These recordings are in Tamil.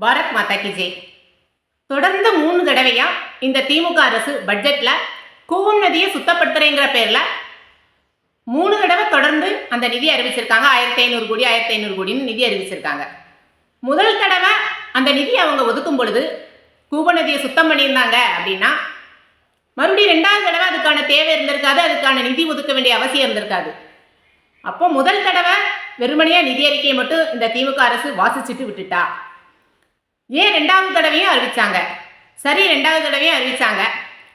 பாரத் மாதா கி ஜெய். தொடர்ந்து 3 தடவையா இந்த திமுக அரசு பட்ஜெட்ல கூவம் நதியை சுத்தப்படுத்துறேங்கிற பேர்ல 3 தடவை தொடர்ந்து அந்த நிதி அறிவிச்சிருக்காங்க. 1500 கோடி 1500 கோடின்னு நிதி அறிவிச்சிருக்காங்க. முதல் தடவை அந்த நிதி அவங்க ஒதுக்கும் பொழுது கூவம் நதியை சுத்தம் பண்ணியிருந்தாங்க அப்படின்னா மறுபடியும் 2வது தடவை அதுக்கான தேவை இருந்திருக்காது, அதுக்கான நிதி ஒதுக்க வேண்டிய அவசியம் இருந்திருக்காது. அப்போ முதல் தடவை வெறுமனையா நிதி அறிக்கையை மட்டும் இந்த திமுக அரசு வாசிச்சுட்டு விட்டுட்டா. ஏன் 2வது தடவையும் அறிவிச்சாங்க? சரி, 2வது தடவையும் அறிவிச்சாங்க.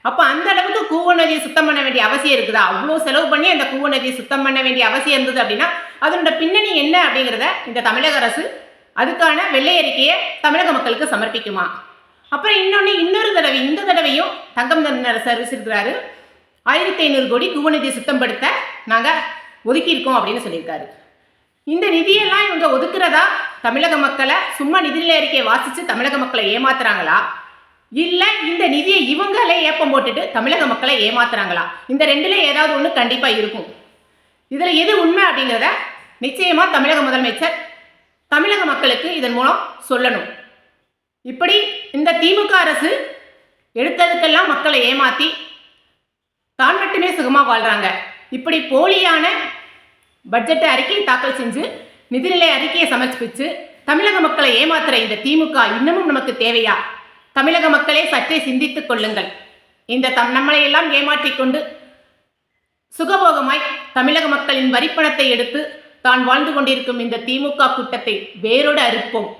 அப்போ அந்த அளவுக்கு கூவம் நதியை சுத்தம் பண்ண வேண்டிய அவசியம் இருக்குதா? அவ்வளோ செலவு பண்ணி அந்த கூவம் நதியை சுத்தம் பண்ண வேண்டிய அவசியம் இருந்தது அப்படின்னா அதனோட பின்னணி என்ன அப்படிங்கிறத இந்த தமிழக அரசு அதுக்கான வெள்ளை அறிக்கையை தமிழக மக்களுக்கு சமர்ப்பிக்குமா? அப்புறம் இன்னொரு தடவை, இந்த தடவையும் தங்கம் தென்னரசு அறிவிச்சிருக்கிறாரு, 1500 கோடி கூவம் நதியை சுத்தப்படுத்த நாங்கள் ஒதுக்கியிருக்கோம் அப்படின்னு சொல்லியிருக்காரு. இந்த நிதியெல்லாம் இவங்க ஒதுக்குறதா தமிழக மக்களை சும்மா நிதிநிலை அறிக்கையை வாசித்து தமிழக மக்களை ஏமாத்துறாங்களா, இல்லை இந்த நிதியை இவங்களே ஏப்பம் போட்டுட்டு தமிழக மக்களை ஏமாத்துறாங்களா? இந்த ரெண்டுல ஏதாவது ஒன்று கண்டிப்பாக இருக்கும். இதில் எது உண்மை அப்படிங்கிறத நிச்சயமாக தமிழக முதலமைச்சர் தமிழக மக்களுக்கு இதன் மூலம் சொல்லணும். இப்படி இந்த திமுக அரசு எடுத்ததுக்கெல்லாம் மக்களை ஏமாற்றி தான் மட்டுமே சுகமாக வாழ்கிறாங்க. இப்படி போலியான பட்ஜெட் அறிக்கையை தாக்கல் செஞ்சு நிதிநிலை அறிக்கையை சமர்ப்பித்து தமிழக மக்களை ஏமாத்துற இந்த திமுக இன்னமும் நமக்கு தேவையா? தமிழக மக்களே சற்றே சிந்தித்துக் கொள்ளுங்கள். இந்த நம்மளையெல்லாம் ஏமாற்றிக்கொண்டு சுகபோகமாய் தமிழக மக்களின் வரிப்பணத்தை எடுத்து தான் வாழ்ந்து கொண்டிருக்கும் இந்த திமுக கூட்டத்தை வேரோடு அறுப்போம்.